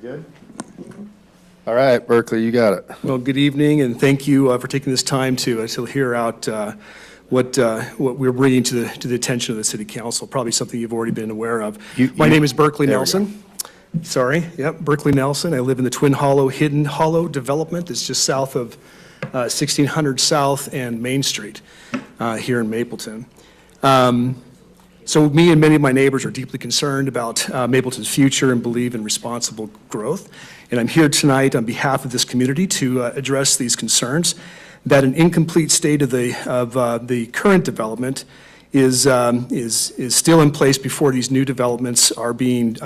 Good? All right, Berkeley, you got it. Well, good evening, and thank you for taking this time to hear out what we're bringing to the attention of the City Council, probably something you've already been aware of. My name is Berkeley Nelson. Sorry, yep, Berkeley Nelson. I live in the Twin Hollow Hidden Hollow development. It's just south of 1600 South and Main Street here in Mapleton. So me and many of my neighbors are deeply concerned about Mapleton's future and believe in responsible growth. And I'm here tonight on behalf of this community to address these concerns that an incomplete state of the current development is still in place before these new developments are being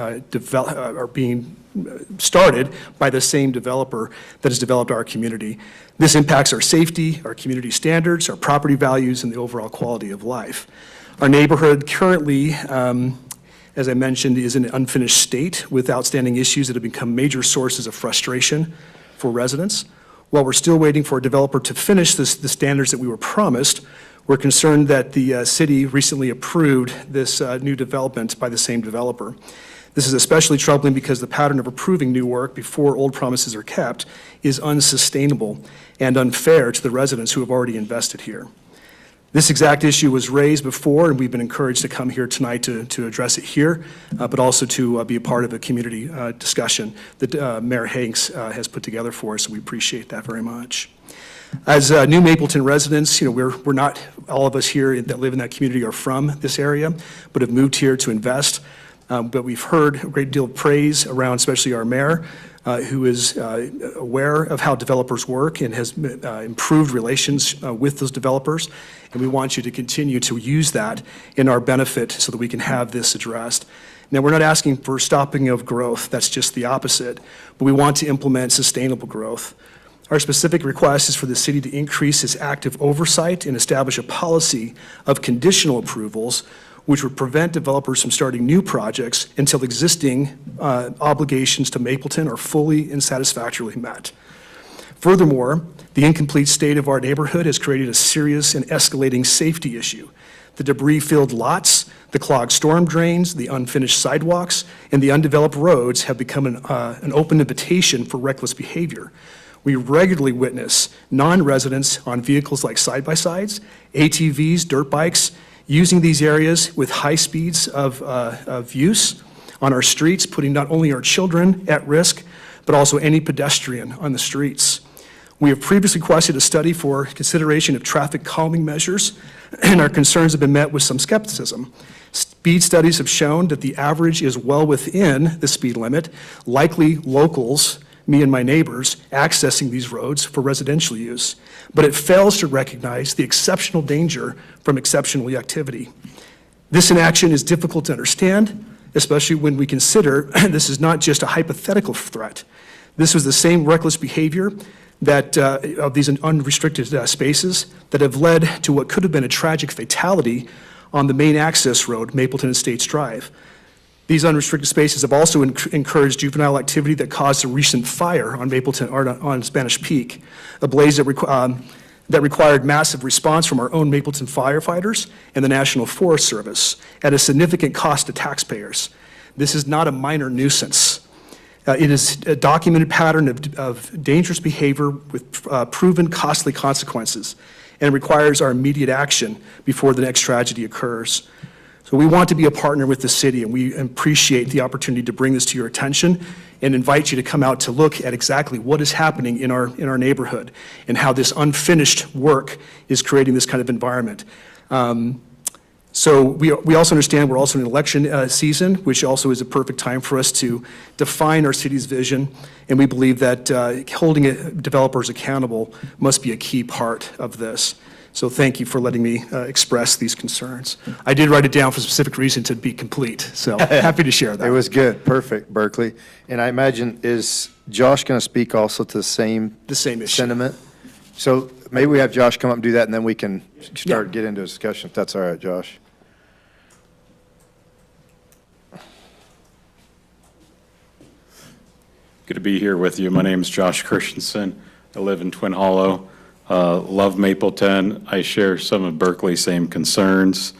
started by the same developer that has developed our community. This impacts our safety, our community standards, our property values, and the overall quality of life. Our neighborhood currently, as I mentioned, is in an unfinished state with outstanding issues that have become major sources of frustration for residents. While we're still waiting for a developer to finish the standards that we were promised, we're concerned that the city recently approved this new development by the same developer. This is especially troubling because the pattern of approving new work before old promises are kept is unsustainable and unfair to the residents who have already invested here. This exact issue was raised before, and we've been encouraged to come here tonight to address it here, but also to be a part of a community discussion that Mayor Hanks has put together for us, so we appreciate that very much. As new Mapleton residents, we're not, all of us here that live in that community are from this area, but have moved here to invest. But we've heard a great deal of praise around, especially our mayor, who is aware of how developers work and has improved relations with those developers. And we want you to continue to use that in our benefit so that we can have this addressed. Now, we're not asking for stopping of growth. That's just the opposite. But we want to implement sustainable growth. Our specific request is for the city to increase its active oversight and establish a policy of conditional approvals which would prevent developers from starting new projects until existing obligations to Mapleton are fully and satisfactorily met. Furthermore, the incomplete state of our neighborhood has created a serious and escalating safety issue. The debris-filled lots, the clogged storm drains, the unfinished sidewalks, and the undeveloped roads have become an open invitation for reckless behavior. We regularly witness non-residents on vehicles like side-by-sides, ATVs, dirt bikes, using these areas with high speeds of use on our streets, putting not only our children at risk, but also any pedestrian on the streets. We have previously requested a study for consideration of traffic calming measures, and our concerns have been met with some skepticism. Speed studies have shown that the average is well within the speed limit, likely locals, me and my neighbors, accessing these roads for residential use, but it fails to recognize the exceptional danger from exceptional activity. This inaction is difficult to understand, especially when we consider this is not just a hypothetical threat. This was the same reckless behavior that of these unrestricted spaces that have led to what could have been a tragic fatality on the main access road, Mapleton Estates Drive. These unrestricted spaces have also encouraged juvenile activity that caused a recent fire on Mapleton, or on Spanish Peak, a blaze that required massive response from our own Mapleton firefighters and the National Forest Service at a significant cost to taxpayers. This is not a minor nuisance. It is a documented pattern of dangerous behavior with proven costly consequences, and requires our immediate action before the next tragedy occurs. So we want to be a partner with the city, and we appreciate the opportunity to bring this to your attention and invite you to come out to look at exactly what is happening in our neighborhood and how this unfinished work is creating this kind of environment. So we also understand we're also in election season, which also is a perfect time for us to define our city's vision, and we believe that holding developers accountable must be a key part of this. So thank you for letting me express these concerns. I did write it down for a specific reason to be complete, so happy to share that. It was good, perfect, Berkeley. And I imagine, is Josh going to speak also to the same issue. Sentiment? So maybe we have Josh come up and do that, and then we can get into a discussion, if that's all right, Josh. Good to be here with you. My name is Josh Christensen. I live in Twin Hollow. Love Mapleton. I share some of Berkeley's same concerns.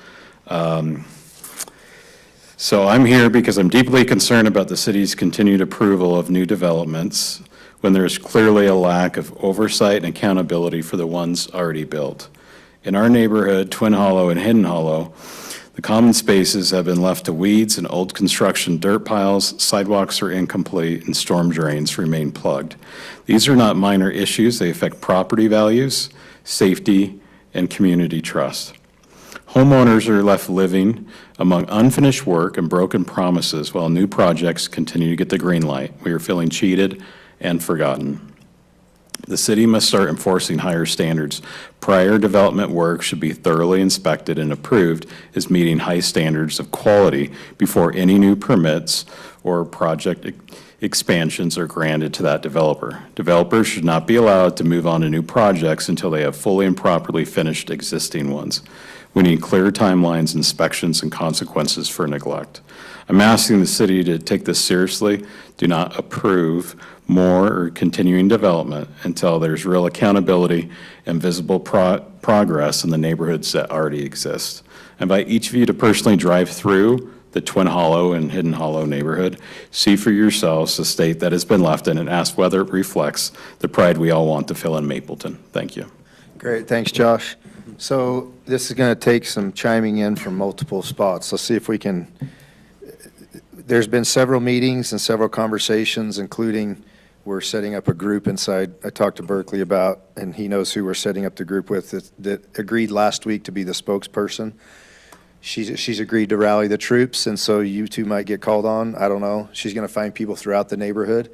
So I'm here because I'm deeply concerned about the city's continued approval of new developments when there's clearly a lack of oversight and accountability for the ones already built. In our neighborhood, Twin Hollow and Hidden Hollow, the common spaces have been left to weeds and old construction dirt piles, sidewalks are incomplete, and storm drains remain plugged. These are not minor issues, they affect property values, safety, and community trust. Homeowners are left living among unfinished work and broken promises while new projects continue to get the green light. We are feeling cheated and forgotten. The city must start enforcing higher standards. Prior development work should be thoroughly inspected and approved as meeting high standards of quality before any new permits or project expansions are granted to that developer. Developers should not be allowed to move on to new projects until they have fully and properly finished existing ones. We need clear timelines, inspections, and consequences for neglect. I'm asking the city to take this seriously. Do not approve more or continuing development until there's real accountability and visible progress in the neighborhoods that already exist. I invite each of you to personally drive through the Twin Hollow and Hidden Hollow neighborhood, see for yourselves the state that has been left in, and ask whether it reflects the pride we all want to feel in Mapleton. Thank you. Great, thanks, Josh. So this is going to take some chiming in from multiple spots. Let's see if we can, there's been several meetings and several conversations, including we're setting up a group inside, I talked to Berkeley about, and he knows who we're setting up the group with, that agreed last week to be the spokesperson. She's agreed to rally the troops, and so you two might get called on, I don't know. She's going to find people throughout the neighborhood.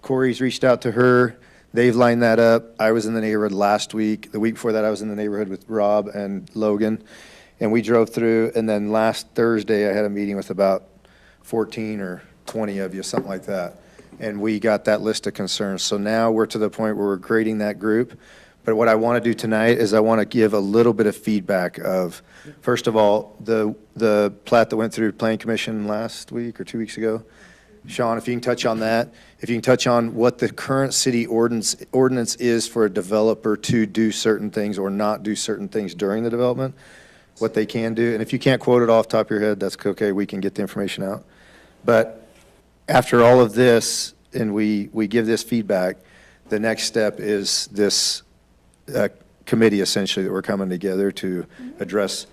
Corey's reached out to her. They've lined that up. I was in the neighborhood last week. The week before that, I was in the neighborhood with Rob and Logan, and we drove through. And then last Thursday, I had a meeting with about 14 or 20 of you, something like that. And we got that list of concerns. So now we're to the point where we're grading that group. But what I want to do tonight is I want to give a little bit of feedback of, first of all, the plat that went through Planning Commission last week or 2 weeks ago. Sean, if you can touch on that, if you can touch on what the current city ordinance is for a developer to do certain things or not do certain things during the development, what they can do. And if you can't quote it off the top of your head, that's okay, we can get the information out. But after all of this, and we give this feedback, the next step is this committee essentially that we're coming together to address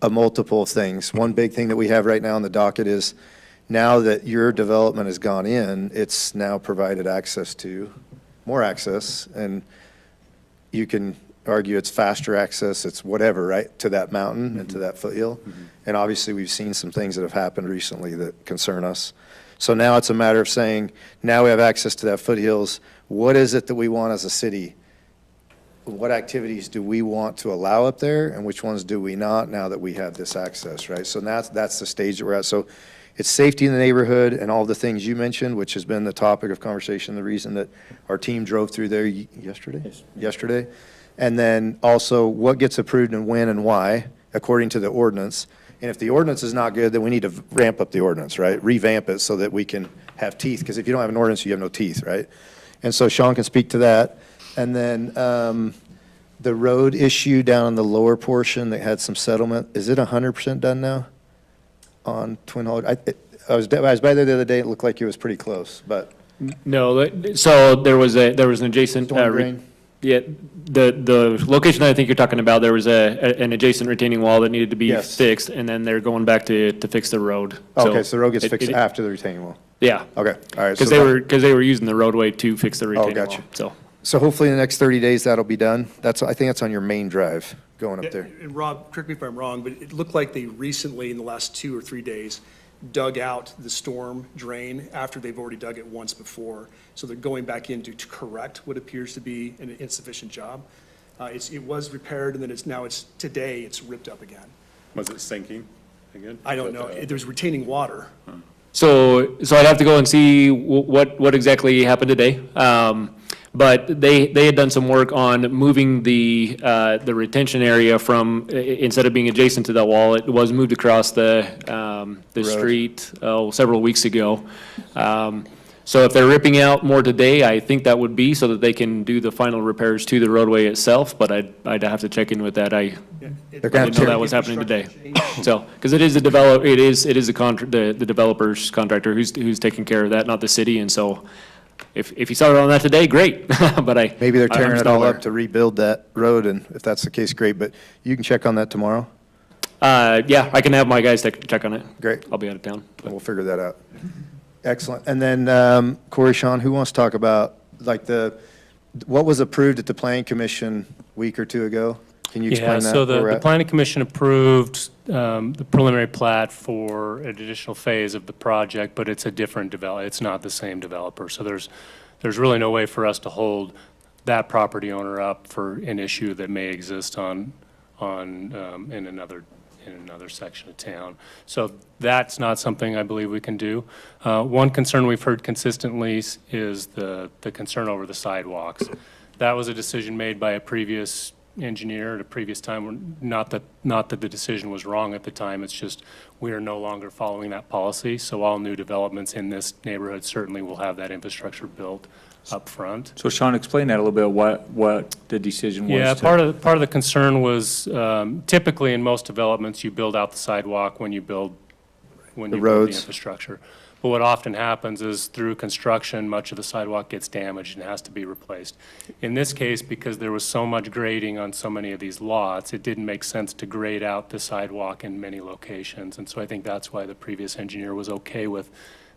multiple things. One big thing that we have right now on the docket is, now that your development has gone in, it's now provided access to, more access, and you can argue it's faster access, it's whatever, right, to that mountain and to that foothill. And obviously, we've seen some things that have happened recently that concern us. So now it's a matter of saying, now we have access to that foothills, what is it that we want as a city? What activities do we want to allow up there, and which ones do we not now that we have this access, right? So that's the stage that we're at. So it's safety in the neighborhood and all the things you mentioned, which has been the topic of conversation, the reason that our team drove through there yesterday? Yes. Yesterday. And then also what gets approved and when and why, according to the ordinance. And if the ordinance is not good, then we need to ramp up the ordinance, right? Revamp it so that we can have teeth, because if you don't have an ordinance, you have no teeth, right? And so Sean can speak to that. And then the road issue down in the lower portion that had some settlement, is it 100% done now? On Twin Hollow, I was by there the other day. It looked like it was pretty close, but No, so there was an adjacent. storm drain. Yeah, the location that I think you're talking about, there was an adjacent retaining wall that needed to be Yes. fixed, and then they're going back to fix the road. Okay, so the road gets it- fixed it- after the retaining wall. Yeah, Okay, all right. because so they were using the roadway to fix the retaining wall. gotcha. So So hopefully in the next 30 days that'll be done. I think that's on your main drive going up there. And Rob, correct me if I'm wrong, but it looked like they recently, in the last 2 or 3 days, dug out the storm drain after they've already dug it once before. So they're going back in to correct what appears to be an insufficient job. It was repaired, and then today it's ripped up again. Was it sinking again? I don't know. There's retaining water. So I'd have to go and see what exactly happened today. But they had done some work on moving the retention area from, instead of being adjacent to that wall, it was moved across the street several weeks ago. So if they're ripping out more today, I think that would be so that they can do the final repairs to the roadway itself, but I'd have to check in with that. I They're gonna didn't know that was happening today. So, because it is a the developer's contractor who's taking care of that, not the city, and so if you started on that today, great, but Maybe they're I'm tearing it still all aware. up to rebuild that road, and if that's the case, great, but you can check on that tomorrow? Yeah, I can have my guys check on it. Great. I'll be out of town. And we'll figure that out. Excellent. And then, Corey, Sean, who wants to talk about, like, what was approved at the Planning Commission a week or two ago? Can you explain that? Yeah, so where we're the at? Planning Commission approved the preliminary plat for an additional phase of the project, but it's a different it's not the same developer. So there's really no way for us to hold that property owner up for an issue that may exist in another section of town. So that's not something I believe we can do. One concern we've heard consistently is the concern over the sidewalks. That was a decision made by a previous engineer at a previous time. Not that the decision was wrong at the time, it's just we are no longer following that policy. So all new developments in this neighborhood certainly will have that infrastructure built up front. So Sean, explain that a little bit, what the decision was. Yeah, to- part of the concern was typically in most developments, you build out the sidewalk when you build the roads. infrastructure. But what often happens is through construction, much of the sidewalk gets damaged and has to be replaced. In this case, because there was so much grading on so many of these lots, it didn't make sense to grade out the sidewalk in many locations. And so I think that's why the previous engineer was okay with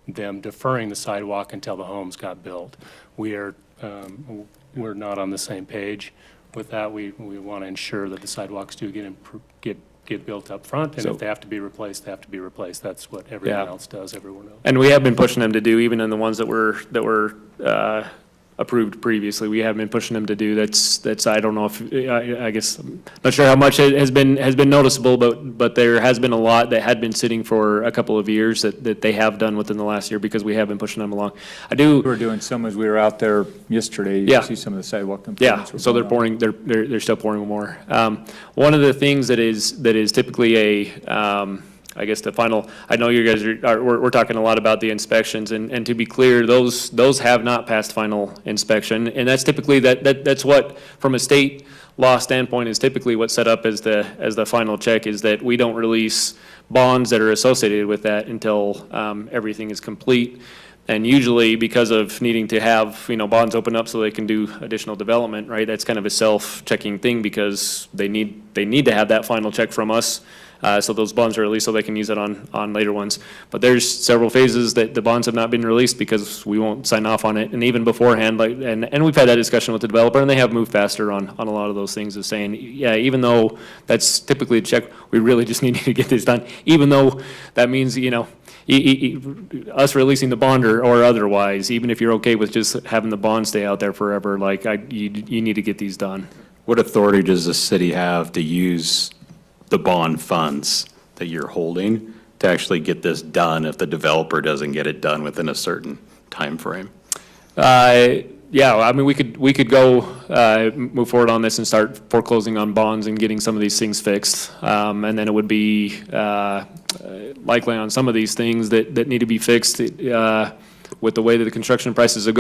them deferring the sidewalk until the homes got built. We're not on the same page with that. We want to ensure that the sidewalks do get built up front, and if they have to be replaced, they have to be replaced. That's what everyone Yeah. else does, everyone else. And we have been pushing them to do, even in the ones that were approved previously, we have been pushing them to do. That's, I don't know if, I guess, I'm not sure how much it has been noticeable, but there has been a lot that had been sitting for a couple of years that they have done within the last year because we have been pushing them along. We were doing some as we were out there yesterday. You Yeah. see some of the sidewalk Yeah, improvements. were so they're going on. pouring, they're still pouring more. One of the things that is typically I guess the final, I know you guys we're talking a lot about the inspections, and to be clear, those have not passed final inspection, and that's typically, that's what, from a state law standpoint, is typically what's set up as the final check, is that we don't release bonds that are associated with that until everything is complete. And usually, because of needing to have, bonds open up so they can do additional development, right, that's kind of a self-checking thing, because they need to have that final check from us, so those bonds are released so they can use it on later ones. But there's several phases that the bonds have not been released because we won't sign off on it. And even beforehand, and we've had that discussion with the developer, and they have moved faster on a lot of those things, of saying, yeah, even though that's typically a check, we really just need to get this done, even though that means, us releasing the bond or otherwise, even if you're okay with just having the bond stay out there forever, you need to get these done. What authority does the city have to use the bond funds that you're holding to actually get this done if the developer doesn't get it done within a certain time frame? Yeah, I mean, we could go move forward on this and start foreclosing on bonds and getting some of these things fixed. And then it would be likely on some of these things that need to be fixed with the way that the construction prices have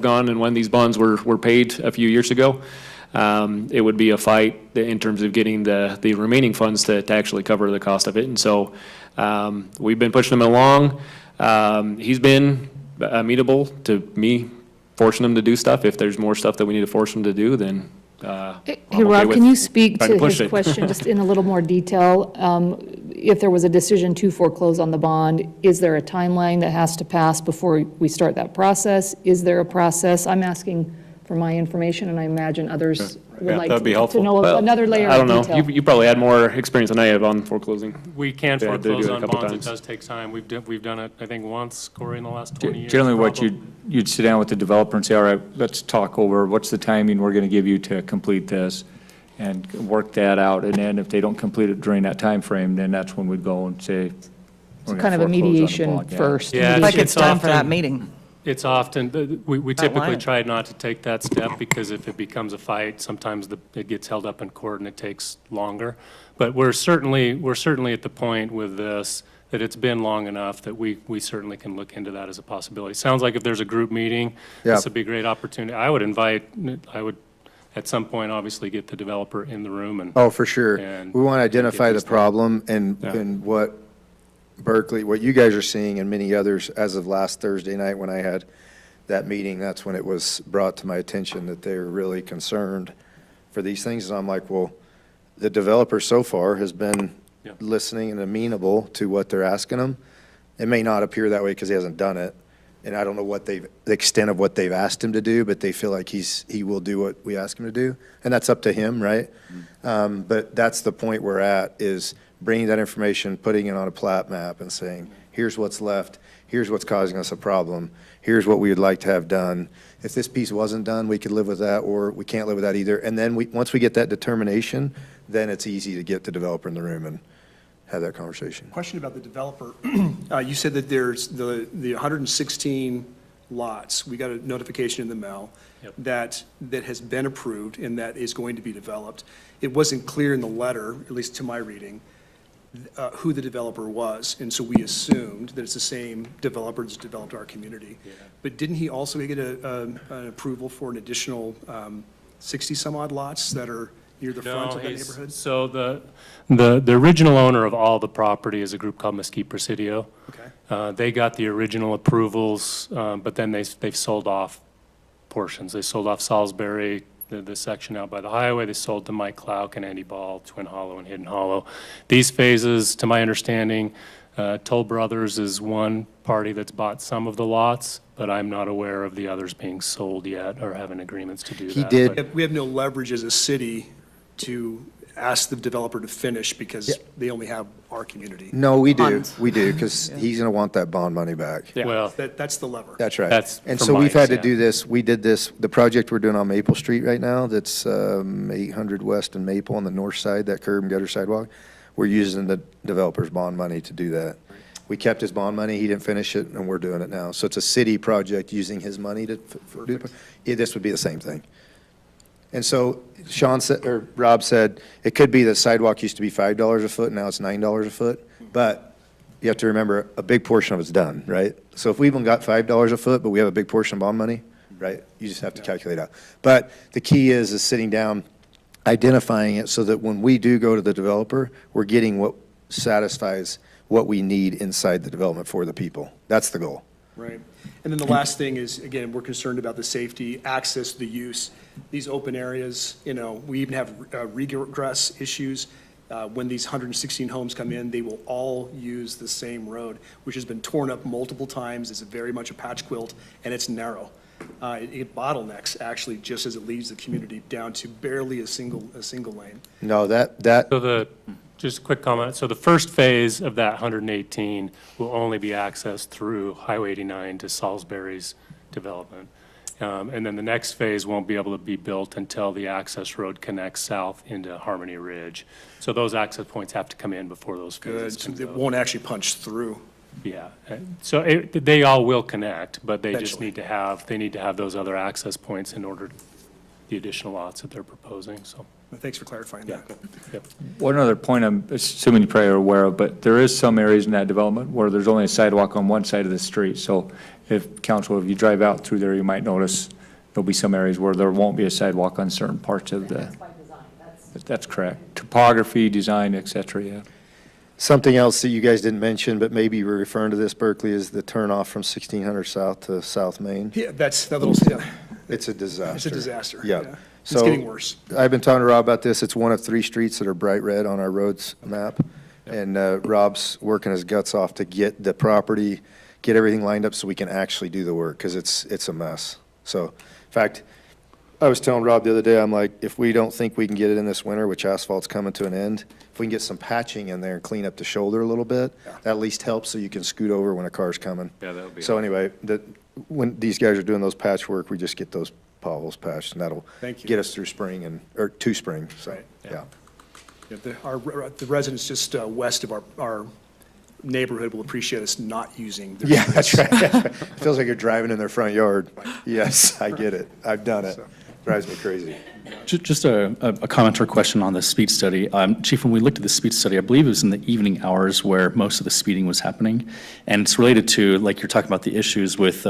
gone and when these bonds were paid a few years ago. It would be a fight in terms of getting the remaining funds to actually cover the cost of it. And so we've been pushing him along. He's been amenable to me forcing him to do stuff. If there's more stuff that we need to force him to do, then Hey, I'm okay Rob, with can you speak trying to push his it. question just in a little more detail? If there was a decision to foreclose on the bond, is there a timeline that has to pass before we start that process? Is there a process? I'm asking for my information, and I imagine others would Yeah, like that'd be to helpful. know another layer I don't of know. detail. You probably had more experience than I have on foreclosing. We can Yeah, they do foreclose it a on couple bonds. times. It does take time. We've done it, I think, once, Corey, in the last 20 years. Generally, what probably. you'd sit down with the developer and say, all right, let's talk over, what's the timing we're going to give you to complete this? And work that out, and then if they don't complete it during that time frame, then that's when we'd go and say. we're gonna Kind of a foreclose on the mediation bond, yeah. first. Yeah, mediation. Like it's time for that often- meeting. It's often, we typically lying. try not to take that step, because if it becomes a fight, sometimes it gets held up in court and it takes longer. But we're certainly at the point with this, that it's been long enough that we certainly can look into that as a possibility. Sounds like if there's a group meeting, Yeah. this would be a great opportunity. I would at some point, obviously, get the developer in the room and. Oh, for sure. And We want to identify the these things. problem and, Yeah. and what Berkeley, what you guys are seeing and many others as of last Thursday night when I had that meeting, that's when it was brought to my attention that they were really concerned for these things. And I'm like, well, the developer so far has been Yeah. listening and amenable to what they're asking him. It may not appear that way because he hasn't done it. And I don't know what the extent of what they've asked him to do, but they feel like he will do what we ask him to do. And that's up to him, right? But that's the point we're at, is bringing that information, putting it on a plat map and saying, here's what's left, here's what's causing us a problem, here's what we would like to have done. If this piece wasn't done, we could live with that, or we can't live with that either. And then once we get that determination, then it's easy to get the developer in the room and have that conversation. Question about the developer. You said that there's the 116 lots, we got a notification in the mail Yep. that has been approved and that is going to be developed. It wasn't clear in the letter, at least to my reading, who the developer was, and so we assumed that it's the same developer that's developed our community. But didn't he also get an approval for an additional 60-some-odd lots that are near the front of the he's- neighborhood? So the original owner of all the property is a group called Mesquite Presidio. Okay. They got the original approvals, but then they've sold off portions. They sold off Salisbury, the section out by the highway. They sold to Mike Klauck and Andy Ball, Twin Hollow and Hidden Hollow. These phases, to my understanding, Toll Brothers is one party that's bought some of the lots, but I'm not aware of the others being sold yet or having agreements to do that. He did- but- We have no leverage as a city to ask the developer to finish because they only have our community. No, we do, Funds. because he's going to want that bond money back. Well, That's the lever. That's right. That's And from so we've Mike's, had to yeah. do this, we did this, the project we're doing on Maple Street right now, that's 800 West and Maple on the north side, that curb and gutter sidewalk, we're using the developer's bond money to do that. We kept his bond money, he didn't finish it, and we're doing it now. So it's a city project using his money to do, this would be the same thing. And so Sean said, or Rob said, it could be that sidewalk used to be $5 a foot, now it's $9 a foot. But you have to remember, a big portion of it's done, right? So if we even got $5 a foot, but we have a big portion of bond money, right? You just have to calculate out. But the key is sitting down, identifying it so that when we do go to the developer, we're getting what satisfies what we need inside the development for the people. That's the goal. Right. And then the last thing is, again, we're concerned about the safety, access, the use, these open areas, we even have regress issues. When these 116 homes come in, they will all use the same road, which has been torn up multiple times. It's very much a patch quilt, and it's narrow. It bottlenecks, actually, just as it leaves the community down to barely a single lane. No, that, So just a quick comment. So the first phase of that 118 will only be accessed through Highway 89 to Salisbury's development. And then the next phase won't be able to be built until the access road connects south into Harmony Ridge. So those access points have to come in before those Good, phases so can it go. won't actually punch through. Yeah. So they all will connect, but they just Eventually. need to have those other access points in order, the additional lots that they're proposing, so. Well, thanks for clarifying that. Yep. One other point I'm assuming you probably are aware of, but there is some areas in that development where there's only a sidewalk on one side of the street. So if you drive out through there, you might notice there'll be some areas where there won't be a sidewalk on certain parts of the. That's correct. Topography, design, et cetera, yeah. something else that you guys didn't mention, but maybe you were referring to this, Berkeley, is the turnoff from 1600 South to South Main. Yeah, that's, that little, yeah, It's a disaster. it's a disaster. Yeah. It's So- getting worse. I've been talking to Rob about this. It's one of 3 streets that are bright red on our roads map. And Rob's working his guts off to get the property, get everything lined up so we can actually do the work, because it's a mess. So, in fact, I was telling Rob the other day, I'm like, if we don't think we can get it in this winter, which asphalt's coming to an end, if we can get some patching in there and clean up the shoulder a little bit, that at least helps so you can scoot over when a car's coming. Yeah, that would be. So anyway, when these guys are doing those patchwork, we just get those potholes patched, and that'll Thank you. get us through spring or to spring, so, Right. yeah. Yeah, the residents just west of our neighborhood will appreciate us not using their Yeah, streets. that's right. Feels like you're driving in their front yard. Yes, I get it. I've done it. Drives me crazy. Just a comment or question on the speed study. Chief, when we looked at the speed study, I believe it was in the evening hours where most of the speeding was happening. And it's related to, like you're talking about the issues with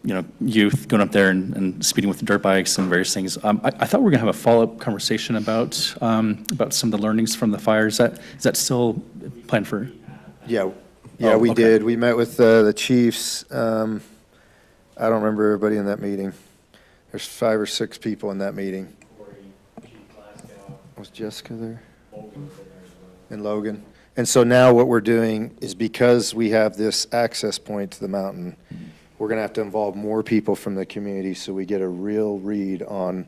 youth going up there and speeding with dirt bikes and various things. I thought we were going to have a follow-up conversation about some of the learnings from the fire. Is that still planned for? Yeah, Oh, we okay. did. We met with the chiefs. I don't remember everybody in that meeting. There's 5 or 6 people in that meeting. Was Jessica there? And Logan. And so now what we're doing is, because we have this access point to the mountain, we're going to have to involve more people from the community so we get a real read on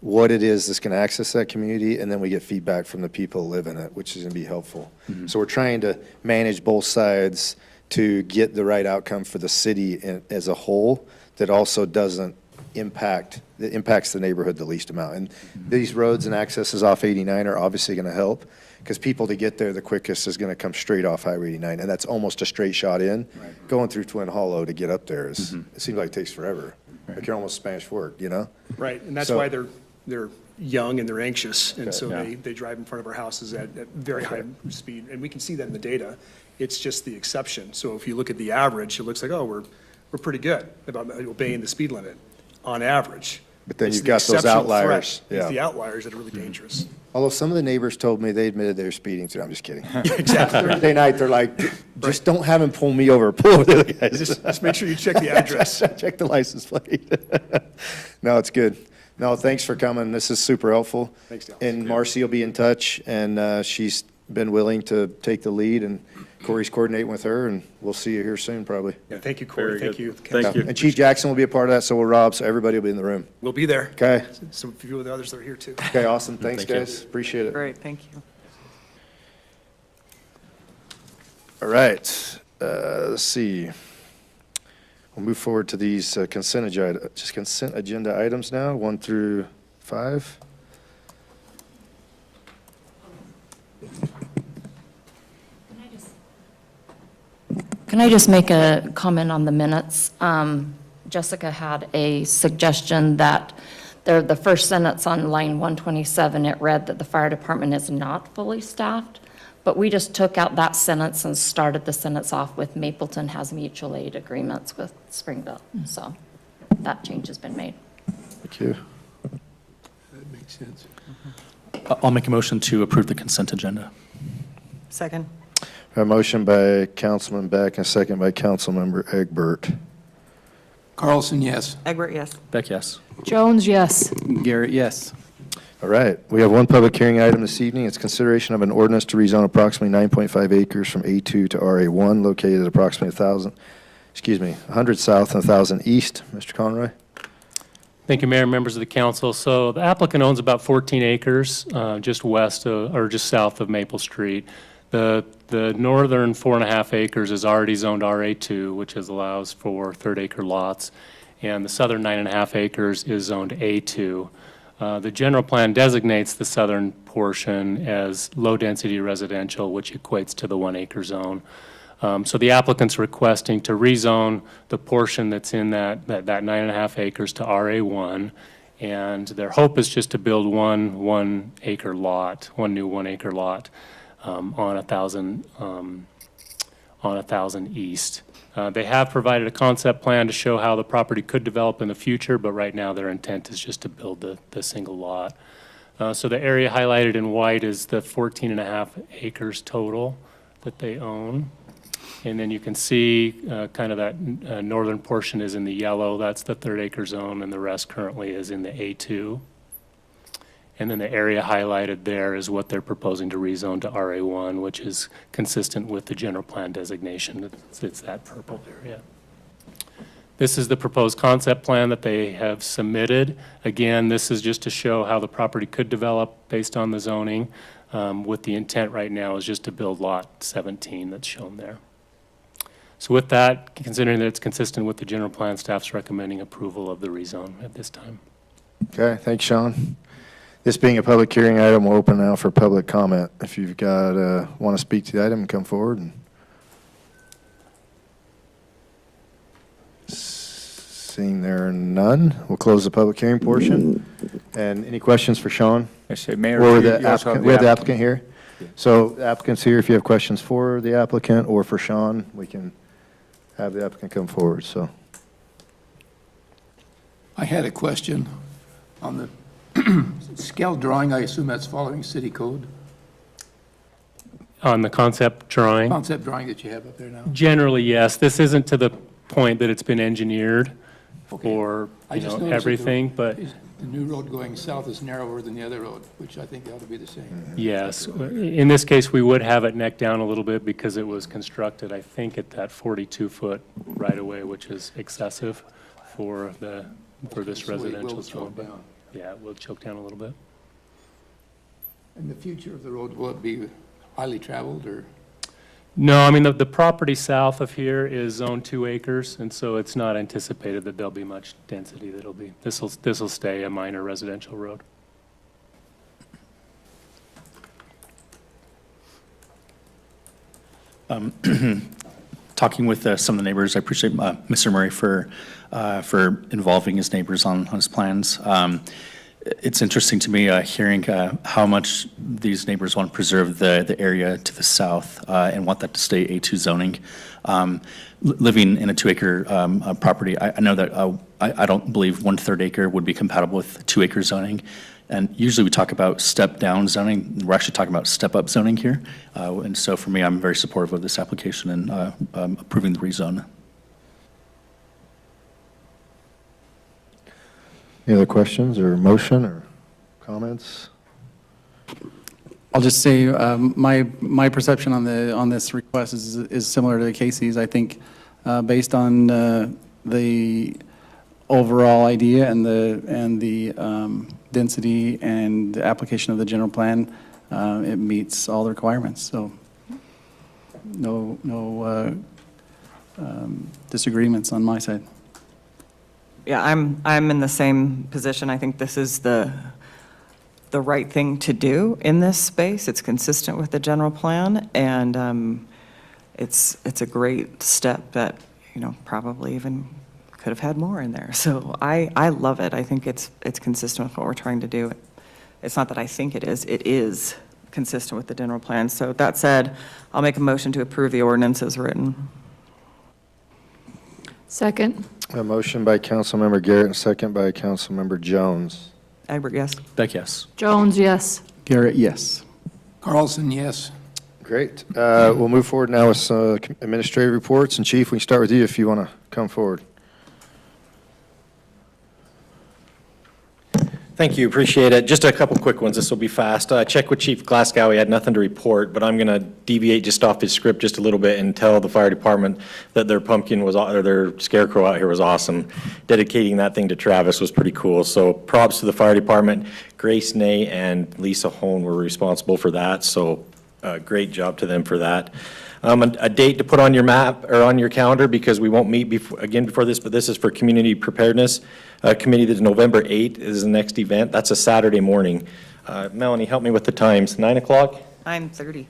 what it is that's going to access that community, and then we get feedback from the people who live in it, which is going to be helpful. So we're trying to manage both sides to get the right outcome for the city as a whole that also doesn't impacts the neighborhood the least amount. And these roads and accesses off 89 are obviously going to help, because people to get there the quickest is going to come straight off Highway 89, and that's almost a straight shot in. Going through Twin Hollow to get up there is, it seems like it takes forever. Like you're almost Spanish Fork, you know? Right, and that's So- why they're young and they're anxious, and so Yeah. they drive in front of our houses at very high speed, and we can see that in the data. It's just the exception. So if you look at the average, it looks like, oh, we're pretty good about obeying the speed limit on average. But then It's you've the got those exceptional threat. outliers, It's the yeah. outliers that are really dangerous. Although some of the neighbors told me they admitted they were speeding too. I'm just kidding. Exactly. Thursday night, they're like, just don't have him pull me over. Pull over the other guys. Just make sure you check the address. Check the license plate. No, it's good. No, thanks for coming. This is super helpful. Thanks, Dallas. And Marcy will be in touch, and she's been willing to take the lead, and Corey's coordinating with her, and we'll see you here soon, probably. Yeah, thank you, Corey, thank you. Yeah. And Chief Jackson will be a part of that, so will Rob, so everybody will be in the room. We'll be there. Okay? Some few of the others that are here, too. Okay, awesome. Thanks, guys. Appreciate it. Great, thank you. All right, let's see. We'll move forward to these consent agenda items now, 1 through 5. Can I just make a comment on the minutes? Jessica had a suggestion that the first sentence on line 127, it read that the fire department is not fully staffed, but we just took out that sentence and started the sentence off with Mapleton has mutual aid agreements with Springville. So that change has been made. Thank you. That makes sense. I'll make a motion to approve the consent agenda. Second. A motion by Councilman Beck and a second by Councilmember Egbert. Carlson, yes. Egbert, yes. Beck, yes. Jones, yes. Garrett, yes. All right, we have one public hearing item this evening. It's consideration of an ordinance to rezone approximately 9.5 acres from A2 to RA1, located at approximately 100 south and 1,000 east. Mr. Conroy? Thank you, Mayor and members of the council. So the applicant owns about 14 acres just west of, or just south of Maple Street. The northern 4.5 acres is already zoned RA2, which allows for third-acre lots, and the southern 9.5 acres is zoned A2. The general plan designates the southern portion as low-density residential, which equates to the 1-acre zone. So the applicant's requesting to rezone the portion that's in that 9.5 acres to RA1, and their hope is just to build one 1-acre lot, one new 1-acre lot on 1,000 east. They have provided a concept plan to show how the property could develop in the future, but right now their intent is just to build the single lot. So the area highlighted in white is the 14.5 acres total that they own. And then you can see kind of that northern portion is in the yellow. That's the third-acre zone, and the rest currently is in the A2. And then the area highlighted there is what they're proposing to rezone to RA1, which is consistent with the general plan designation. It's that purple area. This is the proposed concept plan that they have submitted. Again, this is just to show how the property could develop based on the zoning, with the intent right now is just to build lot 17 that's shown there. So with that, considering that it's consistent with the general plan, staff's recommending approval of the rezone at this time. Okay, thanks, Sean. This being a public hearing item, we'll open now for public comment. If you've got, want to speak to the item, come forward. And seeing there are none, we'll close the public hearing portion. And any questions for Sean? I say, Mayor. Or you the also have applicant? We have the applicant here. So the applicant's here. If you have questions for the applicant or for Sean, we can have the applicant come forward, so. I had a question on the scale drawing. I assume that's following city code, On the concept drawing, concept drawing that you have up there now. generally, yes. This isn't to the point that it's been engineered Okay. for, I you just know, noticed that everything, but The new road going south is narrower than the other road, which I think ought to be the same. yes. In this case, we would have it neck down a little bit because it was constructed, I think, at that 42-foot right-of-way, which is excessive for this So it will residential slow zone. down. Yeah, it will choke down a little bit. And the future of the road, will it be highly traveled or? No, I mean, the property south of here is zone 2 acres, and so it's not anticipated that there'll be much density that'll be, this'll stay a minor residential road. Talking with some of the neighbors, I appreciate Mr. Murray for involving his neighbors on his plans. It's interesting to me hearing how much these neighbors want to preserve the area to the south and want that to stay A2 zoning. Living in a 2-acre property, I know that I don't believe 1/3 acre would be compatible with 2-acre zoning. And usually we talk about step-down zoning. We're actually talking about step-up zoning here. And so for me, I'm very supportive of this application and approving the rezone. Any other questions or motion or comments? I'll just say, my perception on this request is similar to Casey's. I think, based on the overall idea and the density and application of the general plan, it meets all the requirements, so no disagreements on my side. Yeah, I'm in the same position. I think this is the right thing to do in this space. It's consistent with the general plan, and it's a great step that, probably even could have had more in there. So I love it. I think it's consistent with what we're trying to do. It's not that I think it is consistent with the general plan. So that said, I'll make a motion to approve the ordinance as written. Second. A motion by Councilmember Garrett and second by Councilmember Jones. Egbert, yes? Beck, yes. Jones, yes. Garrett, yes. Carlson, yes. Great. We'll move forward now with some administrative reports. And Chief, we can start with you if you want to come forward. Thank you, appreciate it. Just a couple quick ones, this will be fast. Check with Chief Glasgow, he had nothing to report, but I'm going to deviate just off his script just a little bit and tell the fire department that their pumpkin was, or their scarecrow out here was awesome. Dedicating that thing to Travis was pretty cool, so props to the fire department. Grace Ney and Lisa Hone were responsible for that, so great job to them for that. A date to put on your map or on your calendar, because we won't meet again before this, but this is for Community Preparedness Committee. That is November 8th is the next event. That's a Saturday morning. Melanie, help me with the times. 9 o'clock? 9:30.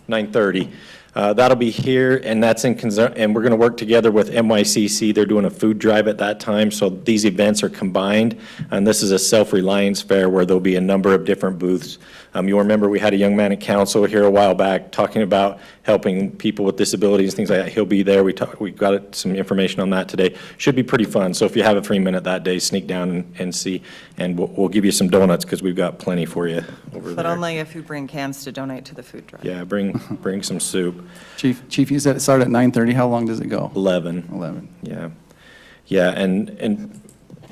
9:30. That'll be here, and that's and we're going to work together with NYCC. They're doing a food drive at that time, so these events are combined, and this is a self-reliance fair where there'll be a number of different booths. You'll remember we had a young man at council here a while back talking about helping people with disabilities, things like that. He'll be there. We got some information on that today. Should be pretty fun, so if you have a free minute that day, sneak down and see, and we'll give you some donuts because we've got plenty for you over there. But only if you bring cans to donate to the food drive. Yeah, bring some soup. Chief, you said it started at 9:30. How long does it go? 11. 11. Yeah, and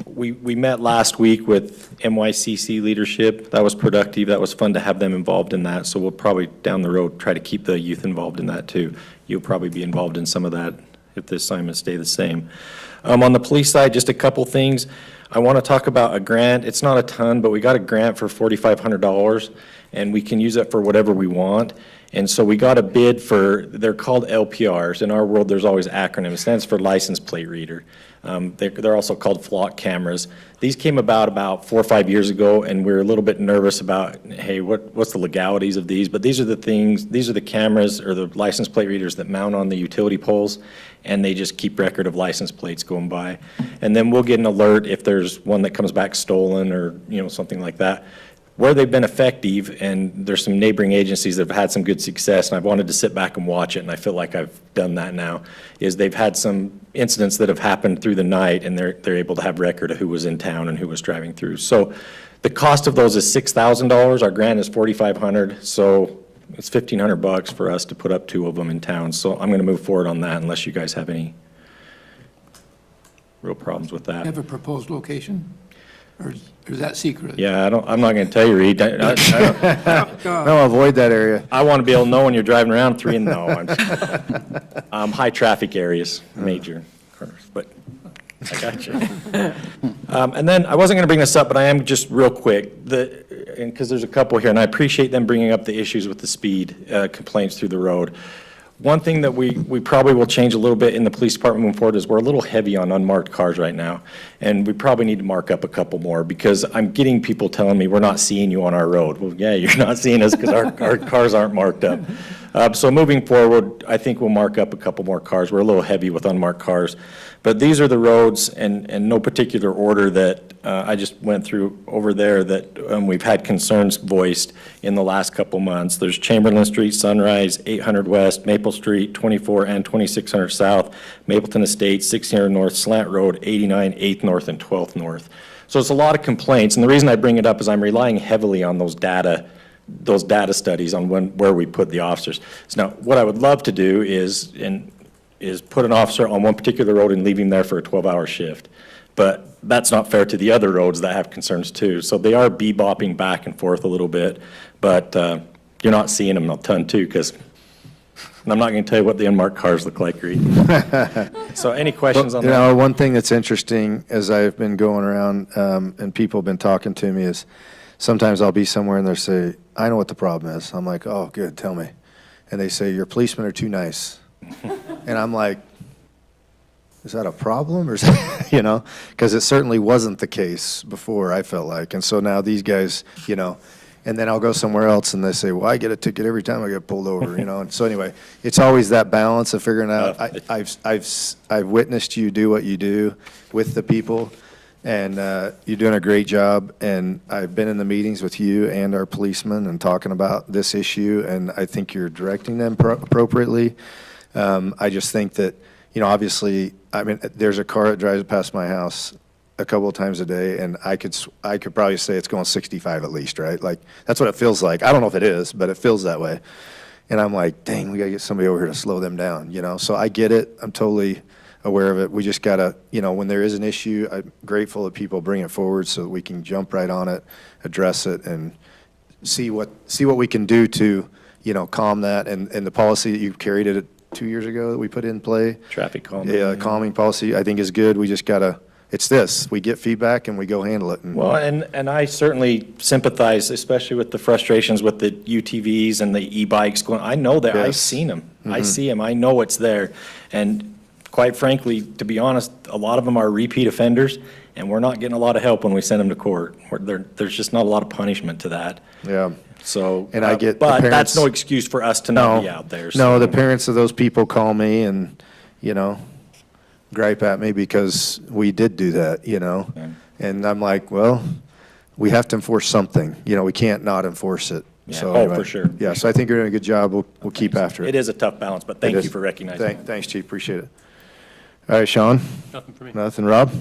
we met last week with NYCC leadership. That was productive. That was fun to have them involved in that. So we'll probably down the road try to keep the youth involved in that too. You'll probably be involved in some of that if the assignments stay the same. On the police side, just a couple things. I want to talk about a grant. It's not a ton, but we got a grant for $4,500, and we can use it for whatever we want. And so we got a bid for, they're called LPRs. In our world, there's always acronyms. It stands for license plate reader. They're also called flock cameras. These came about 4 or 5 years ago, and we're a little bit nervous about, hey, what's the legalities of these? But these are the cameras or the license plate readers that mount on the utility poles, and they just keep record of license plates going by. And then we'll get an alert if there's one that comes back stolen or, something like that. where they've been effective, and there's some neighboring agencies that have had some good success, and I've wanted to sit back and watch it, and I feel like I've done that now, is they've had some incidents that have happened through the night, and they're able to have record of who was in town and who was driving through. So the cost of those is $6,000. Our grant is $4,500, so it's $1,500 for us to put up 2 of them in town. So I'm going to move forward on that unless you guys have any real problems with that. Have a proposed location? Or is that secret? Yeah, I'm not going to tell you, Reed. No, avoid that area. I want to be able to know when you're driving around 3 and no. High traffic areas, major corners, but I got you. And then I wasn't going to bring this up, but I am just real quick, because there's a couple here, and I appreciate them bringing up the issues with the speed complaints through the road. One thing that we probably will change a little bit in the police department moving forward is we're a little heavy on unmarked cars right now, and we probably need to mark up a couple more, because I'm getting people telling me, we're not seeing you on our road. Well, yeah, you're not seeing us because our cars aren't marked up. So moving forward, I think we'll mark up a couple more cars. We're a little heavy with unmarked cars. But these are the roads, and no particular order, that I just went through over there, that we've had concerns voiced in the last couple months. There's Chamberlain Street, Sunrise, 800 West, Maple Street, 24 and 2600 South, Mapleton Estates, 1600 North, Slant Road, 89, 8th North, and 12th North. So it's a lot of complaints, and the reason I bring it up is I'm relying heavily on those data studies on where we put the officers. So now, what I would love to do is put an officer on one particular road and leave him there for a 12-hour shift. But that's not fair to the other roads that have concerns too. So they are bebopping back and forth a little bit, but you're not seeing them a ton too, because I'm not going to tell you what the unmarked cars look like, Reed. So any questions on You that? know, one thing that's interesting as I've been going around and people have been talking to me is sometimes I'll be somewhere and they'll say, I know what the problem is. I'm like, oh, good, tell me. And they say, your policemen are too nice. And I'm like, is that a problem? Or is that, you know, because it certainly wasn't the case before, I felt like. And so now these guys, you know, and then I'll go somewhere else and they say, well, I get a ticket every time I get pulled over, you know. And so anyway, it's always that balance of figuring out. I've witnessed you do what you do with the people, and you're doing a great job. And I've been in the meetings with you and our policemen and talking about this issue, and I think you're directing them appropriately. I just think that, you know, obviously, I mean, there's a car that drives past my house a couple of times a day, and I could probably say it's going 65 at least, right? Like, that's what it feels like. I don't know if it is, but it feels that way. And I'm like, dang, we got to get somebody over here to slow them down, you know? So I get it. I'm totally aware of it. We just got to, you know, when there is an issue, I'm grateful that people bring it forward so that we can jump right on it, address it, and see what we can do to, you know, calm that. And the policy that you carried it 2 years ago that we put in play. Traffic calming. Yeah, calming policy, I think is good. We just got to, it's this, we get feedback and we go handle it. Well, and I certainly sympathize, especially with the frustrations with the UTVs and the e-bikes going, I know that, I've Yes. seen them. I see them, I know it's there. And quite frankly, to be honest, a lot of them are repeat offenders, and we're not getting a lot of help when we send them to court. There's just not a lot of punishment to that. Yeah. So, And I get the but that's parents- no excuse for us to not be out there. No, so- the parents of those people call me and, you know, gripe at me because we did do that, you know? Yeah. And I'm like, well, we have to enforce something. You know, we can't not enforce it. Yeah. So Oh, anyway, for sure. Yeah, so I think you're doing a good job. We'll keep after it. It is a tough balance, but thank It you is. for recognizing it. Thanks, Chief, appreciate it. All right, Sean? Nothing for me. Nothing, Rob?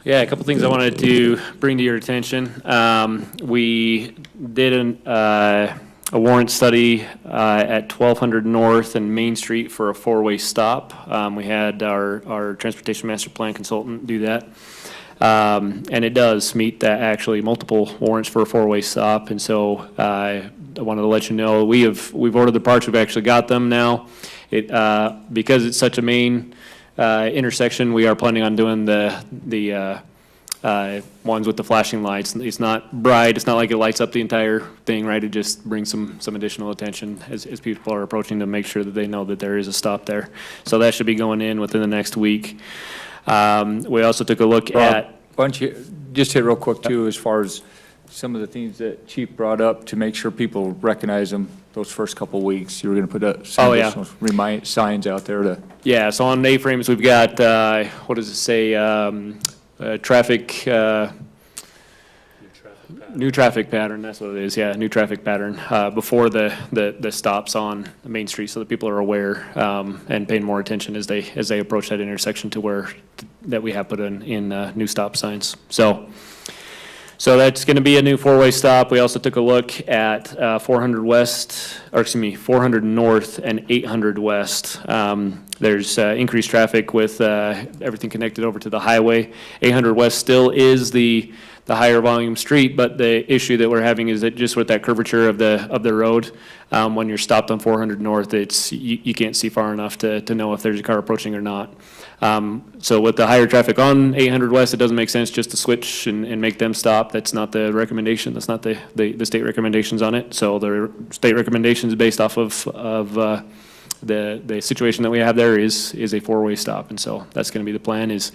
Yeah, a couple things I wanted to bring to your attention. We did a warrant study at 1200 North and Main Street for a four-way stop. We had our Transportation Master Plan consultant do that. And it does meet that, actually, multiple warrants for a four-way stop. And so I wanted to let you know, we've ordered the parts, we've actually got them now. Because it's such a main intersection, we are planning on doing the ones with the flashing lights. It's not bright, it's not like it lights up the entire thing, right? It just brings some additional attention as people are approaching to make sure that they know that there is a stop there. So that should be going in within the next week. We also took a look at. Why don't you just hit real quick too, as far as some of the things that Chief brought up to make sure people recognize them those first couple of weeks. You were going to put up some Oh, yeah. additional signs out there to. Yeah, so on A-frames, we've got, what does it say, traffic, New traffic pattern, that's what it is, yeah, new traffic pattern, before the stops on Main Street, so that people are aware, and paying more attention as they approach that intersection to where, that we have put in new stop signs. So that's gonna be a new four-way stop. We also took a look at 400 West, or excuse me, 400 North and 800 West. There's increased traffic with everything connected over to the highway. 800 West still is the higher volume street, but the issue that we're having is that just with that curvature of the road, when you're stopped on 400 North, you can't see far enough to know if there's a car approaching or not. So with the higher traffic on 800 West, it doesn't make sense just to switch and make them stop. That's not the recommendation. That's not the state recommendations on it. So the state recommendation is based off of the situation that we have there is a four-way stop. And so that's going to be the plan is,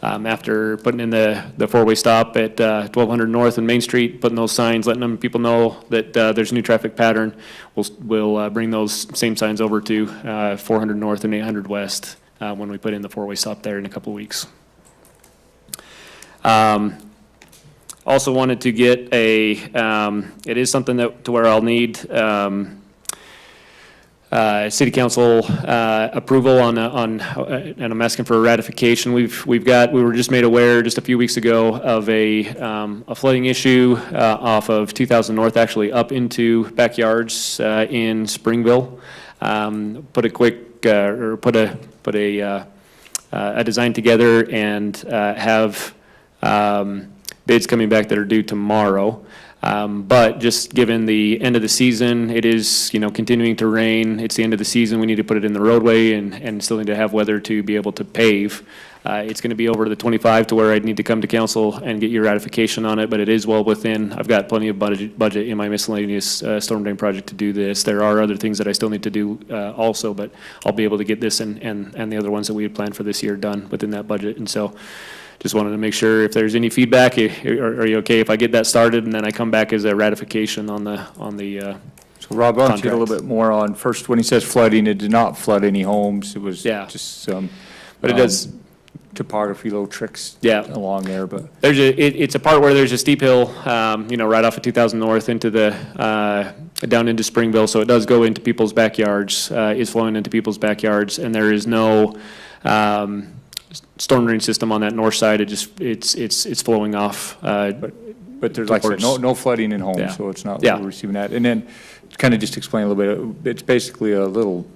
after putting in the four-way stop at 1200 North and Main Street, putting those signs, letting people know that there's a new traffic pattern, we'll bring those same signs over to 400 North and 800 West when we put in the four-way stop there in a couple of weeks. Also wanted to get it is something that to where I'll need city council approval on, and I'm asking for a ratification. We were just made aware just a few weeks ago of a flooding issue off of 2000 North, actually up into backyards in Springville. Put a design together and have bids coming back that are due tomorrow. But just given the end of the season, it is, continuing to rain. It's the end of the season. We need to put it in the roadway and still need to have weather to be able to pave. It's going to be over the 25 to where I'd need to come to council and get your ratification on it, but it is well within. I've got plenty of budget in my miscellaneous storm drain project to do this. There are other things that I still need to do also, but I'll be able to get this and the other ones that we had planned for this year done within that budget. And so just wanted to make sure if there's any feedback, are you okay if I get that started and then I come back as a ratification on the So Rob, why don't you get a little contracts. bit more on, first, when he says flooding, it did not flood any homes, it was Yeah. just some. But it does- Topography, little tricks. Yeah. Along there, but. It's a part where there's a steep hill, right off of 2000 North into down into Springville, so it does go into people's backyards, is flowing into people's backyards, and there is no storm drain system on that north side. It's flowing off. But there's, like I said, no flooding in Yeah. homes, so it's not, Yeah. we're receiving that. And then, kind of just explain a little bit, it's basically a little,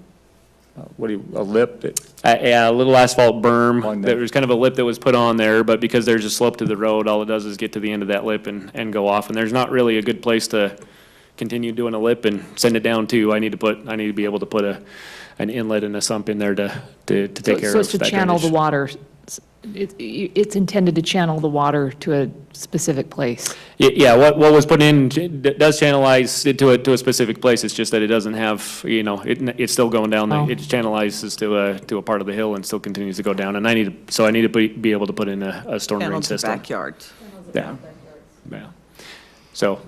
a lip that, Yeah, a little asphalt berm. Along There there. was kind of a lip that was put on there, but because there's a slope to the road, all it does is get to the end of that lip and go off. And there's not really a good place to continue doing a lip and send it down to. I need to be able to put an inlet and a sump in there to take care of So it's to that channel the drainage. water. It's intended to channel the water to a specific place. Yeah, what was put in does channelize it to a specific place. It's just that it doesn't have, it's still going down, Oh. it channelizes to a part of the hill and still continues to go down. And I need to be able to put in a storm drain Channel to system. backyards. Yeah. Yeah. So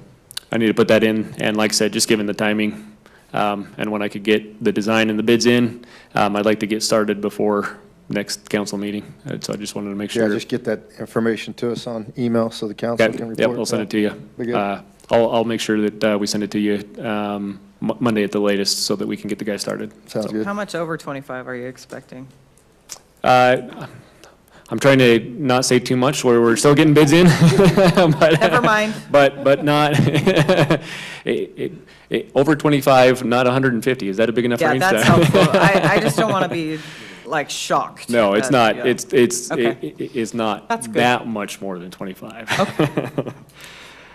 I need to put that in, and like I said, just given the timing, and when I could get the design and the bids in, I'd like to get started before next council meeting. So I just wanted to make Yeah, sure. just get that information to us on email so the council Okay, can report. yep, I'll send it to you. Be good. I'll make sure that we send it to you Monday at the latest so that we can get the guy started. Sounds good. How much over 25 are you expecting? I'm trying to not say too much where we're still getting bids in. Never mind. But not, over 25, not 150. Is that a big enough Yeah, range? that's helpful. I just don't want to be like shocked. No, it's that- not. yeah. It's it's not That's good. that much more than 25.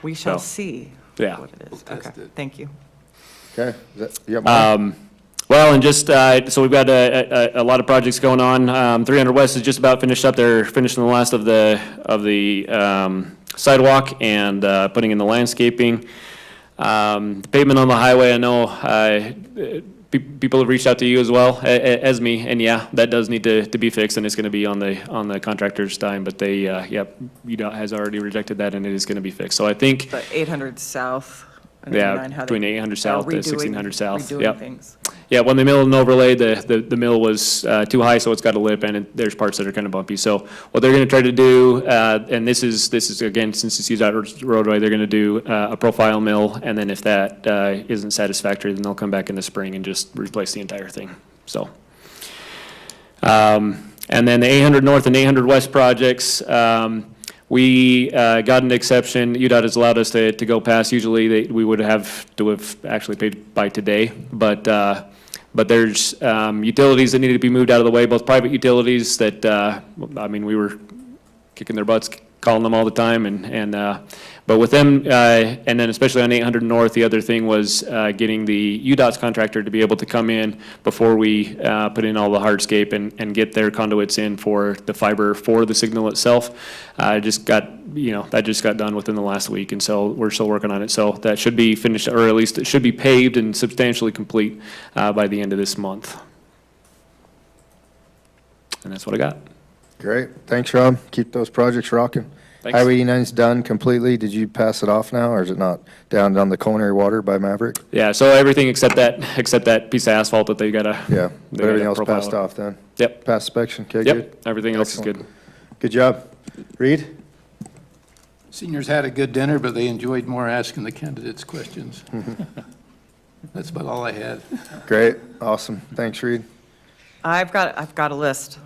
We shall So, see yeah. what it is. Okay, thank you. Okay, you got more? Well, and just, so we've got a lot of projects going on. 300 West is just about finished up. They're finishing the last of the sidewalk and putting in the landscaping. The pavement on the highway, I know people have reached out to you as well as me, and yeah, that does need to be fixed, and it's going to be on the contractor's dime, but they, UDOT has already rejected that, and it is going to be fixed. So I think, The 800 South. and Yeah, 89, how they between 800 are South to redoing- 1600 South, redoing yep. things. Yeah, when they mill and overlay, the mill was too high, so it's got a lip, and there's parts that are kind of bumpy. So what they're gonna try to do, and this is again, since it's UDOT roadway, they're gonna do a profile mill, and then if that isn't satisfactory, then they'll come back in the spring and just replace the entire thing, so. And then the 800 North and 800 West projects, we got an exception. UDOT has allowed us to go past. Usually, we would have to have actually paid by today, but there's utilities that need to be moved out of the way, both private utilities that, I mean, we were kicking their butts, calling them all the time, but with them, and then especially on 800 North, the other thing was getting the UDOT's contractor to be able to come in before we put in all the hardscape and get their conduits in for the fiber for the signal itself. That just got done within the last week, and so we're still working on it. So that should be finished, or at least it should be paved and substantially complete by the end of this month. And that's what I got. Great. Thanks, Rob. Keep those projects rocking. Thanks. Highway E9's done completely. Did you pass it off now, or is it not down on the culinary water by Maverick? Yeah, so everything except that piece of asphalt that they gotta. Yeah, they but everything gotta else profile passed it. off then? Yep. Passed inspection, okay, good. Yep, everything else is good. Excellent. Good job. Reed? Seniors had a good dinner, but they enjoyed more asking the candidates questions. That's about all I had. Great, awesome. Thanks, Reed. I've got a list.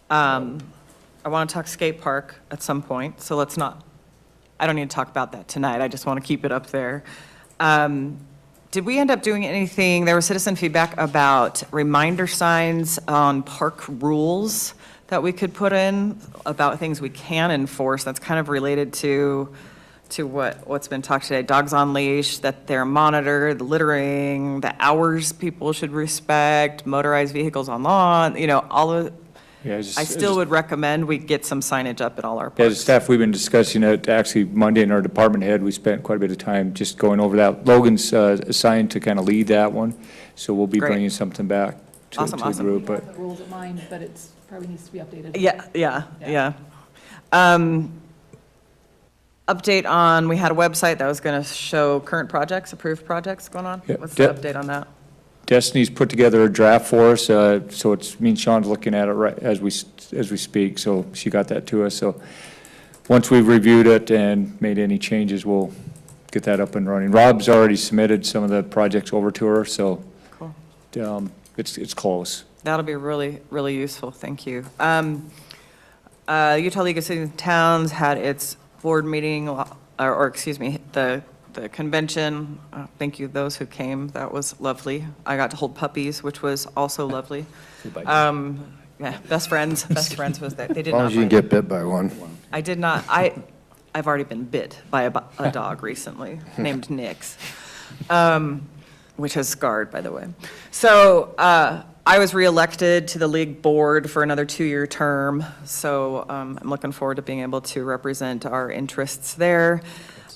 I want to talk skate park at some point, so let's not, I don't need to talk about that tonight, I just want to keep it up there. Did we end up doing anything, there was citizen feedback about reminder signs on park rules that we could put in about things we can enforce, that's kind of related to what's been talked today, dogs on leash, that they're monitored, the littering, the hours people should respect, motorized vehicles on lawn, all of, Yeah, I still would recommend we get some signage up at all our As parks. staff, we've been discussing it, actually Monday in our department head, we spent quite a bit of time just going over that. Logan's assigned to kind of lead that one, so we'll be Great. bringing something back to Awesome, the awesome. group, but. The rules at mine, but it's probably needs to be updated. Yeah. Update on, we had a website that was going to show current projects, approved projects going on. Yeah. What's the update on that? Destiny's put together a draft for us, so it's, me and Sean's looking at it right as we speak, so she got that to us. So once we've reviewed it and made any changes, we'll get that up and running. Rob's already submitted some of the projects over to her, so Cool. it's close. That'll be really, really useful, thank you. Utah League of Cities and Towns had its board meeting, or excuse me, the convention. Thank you, those who came, that was lovely. I got to hold puppies, which was also lovely. Yeah, best friends was there. They did As long not as you can bite. get bit by one. I did not, I've already been bit by a dog recently named Nix, which has scarred, by the way. So I was reelected to the league board for another 2-year term, so I'm looking forward to being able to represent our interests there.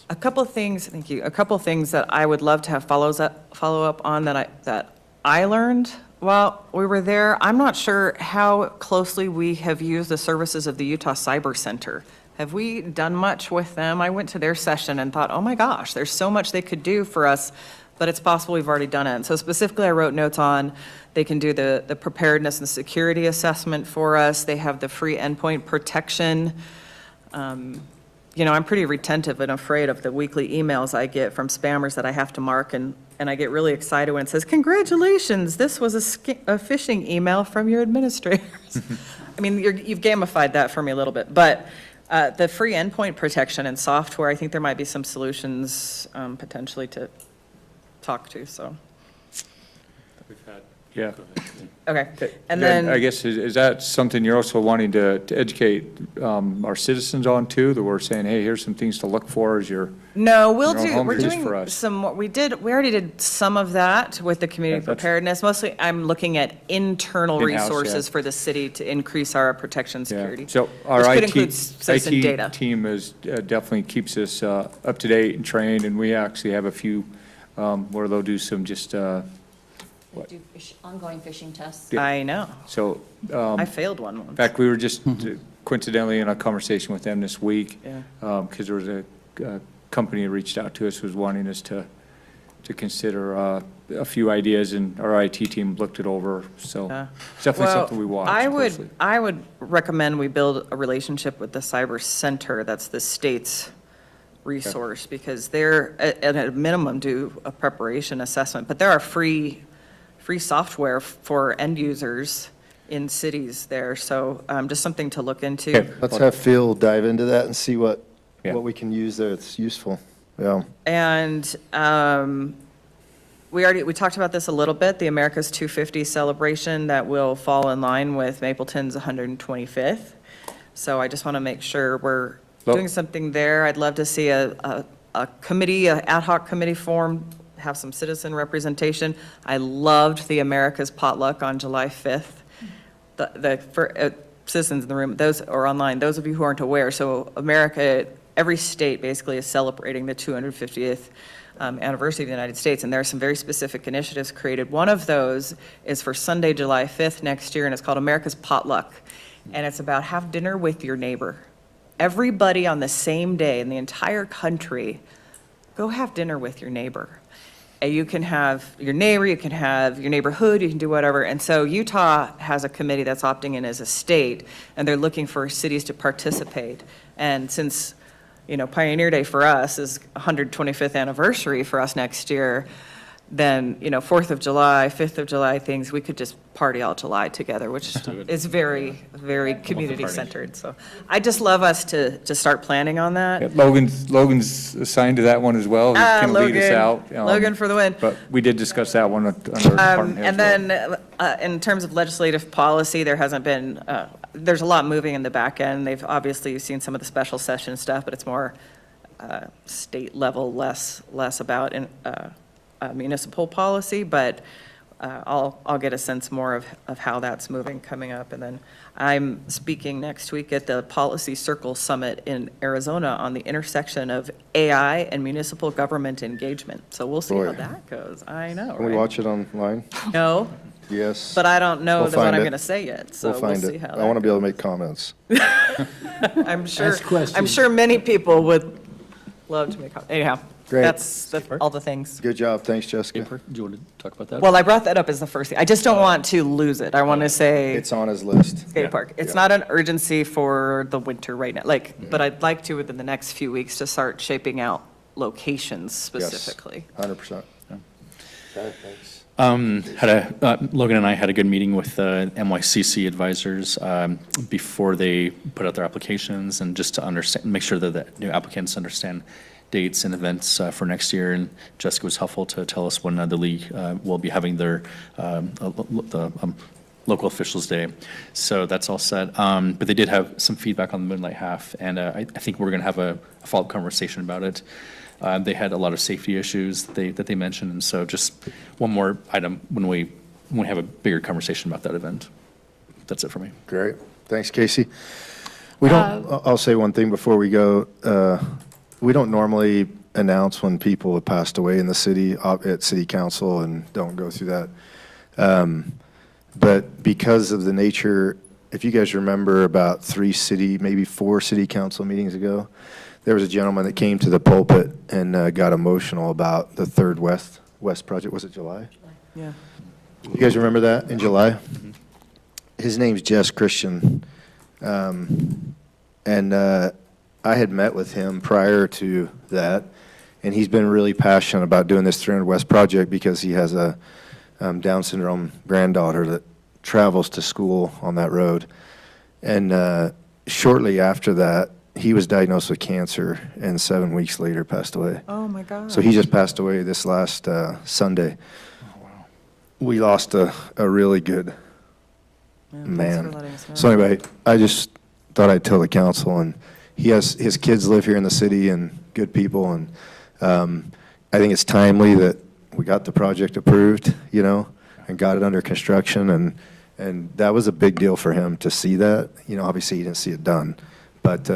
A couple of things, thank you, a couple of things that I would love to have follow up on that I learned while we were there. I'm not sure how closely we have used the services of the Utah Cyber Center. Have we done much with them? I went to their session and thought, oh my gosh, there's so much they could do for us, but it's possible we've already done it. And so specifically, I wrote notes on, they can do the preparedness and security assessment for us. They have the free endpoint protection. I'm pretty retentive and afraid of the weekly emails I get from spammers that I have to mark, and I get really excited when it says, congratulations, this was a phishing email from your administrators. I mean, you've gamified that for me a little bit, but the free endpoint protection and software, I think there might be some solutions potentially to talk to, so. Yeah. Okay, and Then, I then, guess, is that something you're also wanting to educate our citizens on too, that we're saying, hey, here's some things to look for as you're, no, your own home we're base doing for us. some, we already did some of that with the community Yeah, that's- preparedness. Mostly, I'm looking at internal In-house, resources yeah. for the city to increase our protection security. So our Which could IT, include citizen data. IT team is, definitely keeps us up to date and trained, and we actually have a few where they'll do some just, Do ongoing phishing tests. I know. so. I failed one In once. fact, we were just coincidentally in a conversation with them this week. Yeah. Because there was a company that reached out to us, was wanting us to to consider a few ideas, and our IT team looked it over, so Yeah. it's definitely Well, something we watch I closely. would recommend we build a relationship with the Cyber Center, that's the state's resource, because they're, at a minimum, do a preparation assessment, but there are free software for end users in cities there, so just something to look into. Okay. Let's have Phil dive into that and see what Yeah. we can use there that's useful. Yeah. And we talked about this a little bit, the America's 250 celebration that will fall in line with Mapleton's 125th. So I just want to make sure we're Well- doing something there. I'd love to see a committee, an ad hoc committee formed, have some citizen representation. I loved the America's potluck on July 5th. For citizens in the room, those, or online, those of you who aren't aware, so America, every state basically is celebrating the 250th anniversary of the United States, and there are some very specific initiatives created. One of those is for Sunday, July 5th next year, and it's called America's Potluck. And it's about have dinner with your neighbor. Everybody on the same day in the entire country, go have dinner with your neighbor. And you can have your neighbor, you can have your neighborhood, you can do whatever. And so Utah has a committee that's opting in as a state, and they're looking for cities to participate. And since, Pioneer Day for us is 125th anniversary for us next year, then, 4th of July, 5th of July things, we could just party all July together, which is very, very community-centered. So I just love us to start planning on that. Yeah, Logan's assigned to that one as well. He's going to lead us out. Logan for the win. But we did discuss that one under department heads. And then, in terms of legislative policy, there hasn't been, there's a lot moving in the back end. They've obviously seen some of the special session stuff, but it's more state level, less about municipal policy, but I'll get a sense more of how that's moving coming up. And then I'm speaking next week at the Policy Circle Summit in Arizona on the intersection of AI and municipal government engagement. So we'll see how Boy. that goes. I know, Can we right? watch it online? No, Yes. but I don't know We'll what I'm find it. going to say yet, so We'll we'll find see it. how I want to that be able to make comments. I'm sure many people would love to make, anyhow, Great. that's all the things. Good job. Thanks, Jessica. Do you want to talk about that? Well, I brought that up as the first thing. I just don't want to lose it. I want to say It's on his list. skate park. It's not an urgency for the winter right now, but I'd like to within the next few weeks to start shaping out locations specifically. 100%. Logan and I had a good meeting with MYCC advisors before they put out their applications, and just to understand, make sure that the new applicants understand dates and events for next year. And Jessica was helpful to tell us when the league will be having their local officials day. So that's all set. But they did have some feedback on the Moonlight Half, and I think we're going to have a follow-up conversation about it. They had a lot of safety issues that they mentioned, and so just one more item when we have a bigger conversation about that event. That's it for me. Great. Thanks, Casey. I'll say one thing before we go. We don't normally announce when people have passed away in the city at city council and don't go through that. But because of the nature, if you guys remember about maybe 4 city council meetings ago, there was a gentleman that came to the pulpit and got emotional about the Third West project. Was it July? Yeah. You guys remember that in July? His name's Jess Christian. And I had met with him prior to that, and he's been really passionate about doing this 300 West project because he has a Down syndrome granddaughter that travels to school on that road. And shortly after that, he was diagnosed with cancer, and 7 weeks later passed away. Oh, my God. So he just passed away this last Sunday. We lost a really good man. So anyway, I just thought I'd tell the council, and his kids live here in the city and good people, and I think it's timely that we got the project approved, and got it under construction, and that was a big deal for him to see that. Obviously he didn't see it done, but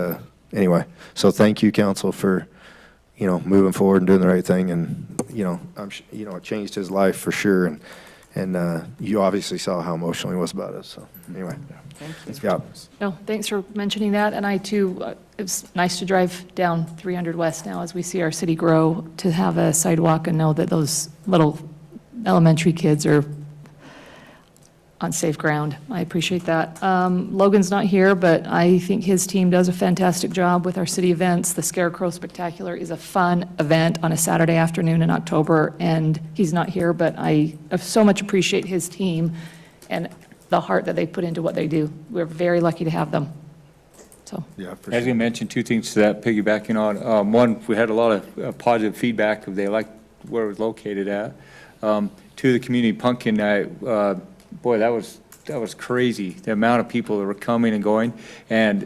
anyway, so thank you, council, for moving forward and doing the right thing, and it changed his life for sure, And you obviously saw how emotional he was about it, so anyway. Yeah. No, thanks for mentioning that, and I too, it's nice to drive down 300 West now as we see our city grow, to have a sidewalk and know that those little elementary kids are on safe ground. I appreciate that. Logan's not here, but I think his team does a fantastic job with our city events. The Scarecrow Spectacular is a fun event on a Saturday afternoon in October, and he's not here, but I so much appreciate his team and the heart that they put into what they do. We're very lucky to have them. So, Yeah, for I was sure. going to mention two things to that, piggybacking on. One, we had a lot of positive feedback. They liked where it was located at. Two, the community pumpkin night, boy, that was crazy, the amount of people that were coming and going. And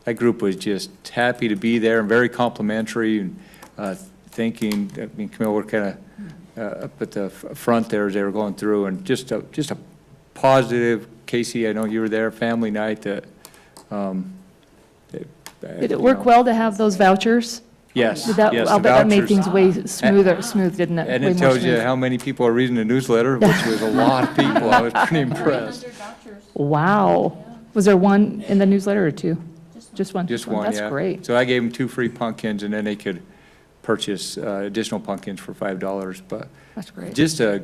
that group was just happy to be there and very complimentary and thinking, I mean, Camille, we're kind of up at the front there as they were going through, and just a positive. Casey, I know you were there, family night that. did it work well to have those vouchers? Yes, Did that, yes, I'll the bet that made vouchers. things way smooth, didn't it? And Way it more tells you smooth. how many people are reading the newsletter, which was a lot of people. I was pretty impressed. Wow. Was there one in the newsletter or two? Just one? Just one, yeah. That's great. So I gave them 2 free pumpkins, and then they could purchase additional pumpkins for $5. But That's great. just a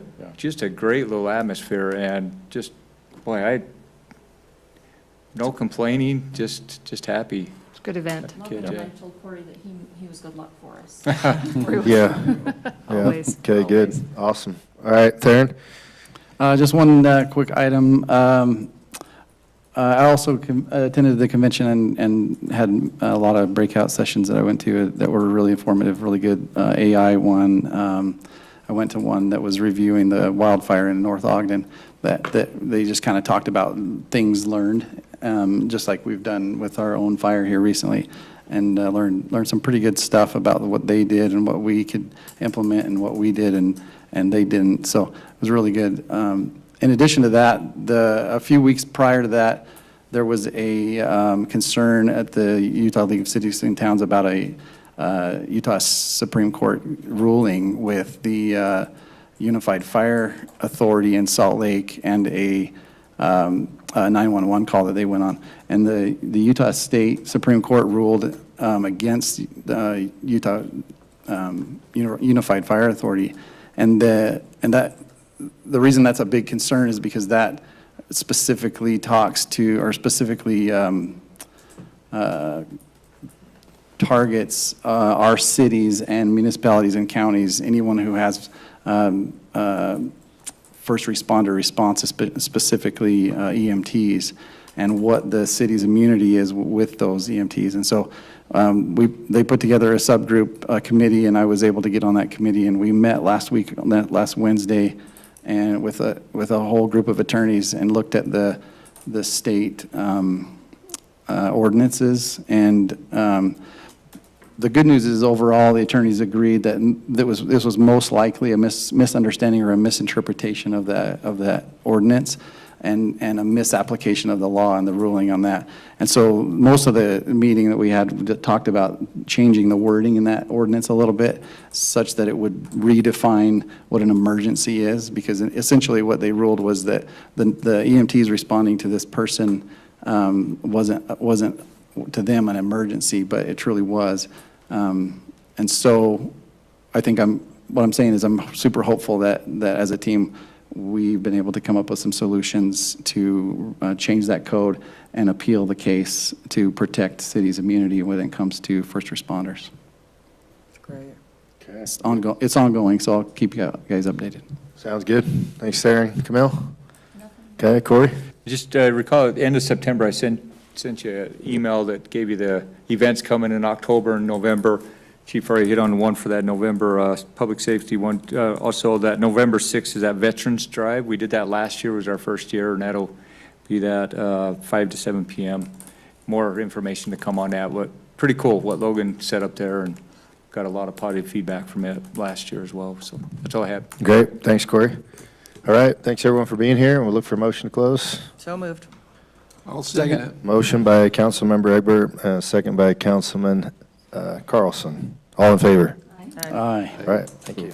great little atmosphere, and just, boy, no complaining, just happy. It's a good event. Kids, yeah. told Corey that he was good luck for us. Yeah. Yeah. Always, Okay, good. Awesome. All right, Theron? Just one quick item. I also attended the convention and had a lot of breakout sessions that I went to that were really informative, really good. AI one. I went to one that was reviewing the wildfire in North Ogden, that they just kind of talked about things learned, just like we've done with our own fire here recently, and learned some pretty good stuff about what they did and what we could implement and what we did and they didn't. So it was really good. In addition to that, a few weeks prior to that, there was a concern at the Utah League of Cities and Towns about a Utah Supreme Court ruling with the Unified Fire Authority in Salt Lake and a 911 call that they went on. And the Utah State Supreme Court ruled against the Utah Unified Fire Authority. And the reason that's a big concern is because that specifically talks to, or specifically targets our cities and municipalities and counties, anyone who has first responder responses, specifically EMTs, and what the city's immunity is with those EMTs. And so they put together a subgroup committee, and I was able to get on that committee, and we met last Wednesday, and with a whole group of attorneys, and looked at the state ordinances. And the good news is, overall, the attorneys agreed that this was most likely a misunderstanding or a misinterpretation of that ordinance, and a misapplication of the law and the ruling on that. And so most of the meeting that we had talked about changing the wording in that ordinance a little bit, such that it would redefine what an emergency is, because essentially what they ruled was that the EMTs responding to this person wasn't to them an emergency, but it truly was. And so I think what I'm saying is I'm super hopeful that as a team, we've been able to come up with some solutions to change that code and appeal the case to protect cities' immunity when it comes to first responders. Great. Okay. It's ongoing, so I'll keep you guys updated. Sounds good. Thanks, Theron. Camille? Okay, Corey? Just recall, at the end of September, I sent you an email that gave you the events coming in October and November. Chief already hit on one for that November public safety one. Also, that November 6th is that Veterans Drive. We did that last year, was our first year, and that'll be that 5 to 7 p.m. More information to come on that. Pretty cool what Logan set up there, and got a lot of positive feedback from it last year as well. So that's all I have. Great. Thanks, Corey. All right. Thanks, everyone, for being here, and we'll look for a motion to close. So moved. I'll second it. Motion by Councilmember Egbert, second by Councilman Carlson. All in favor? Aye. All right. Thank you.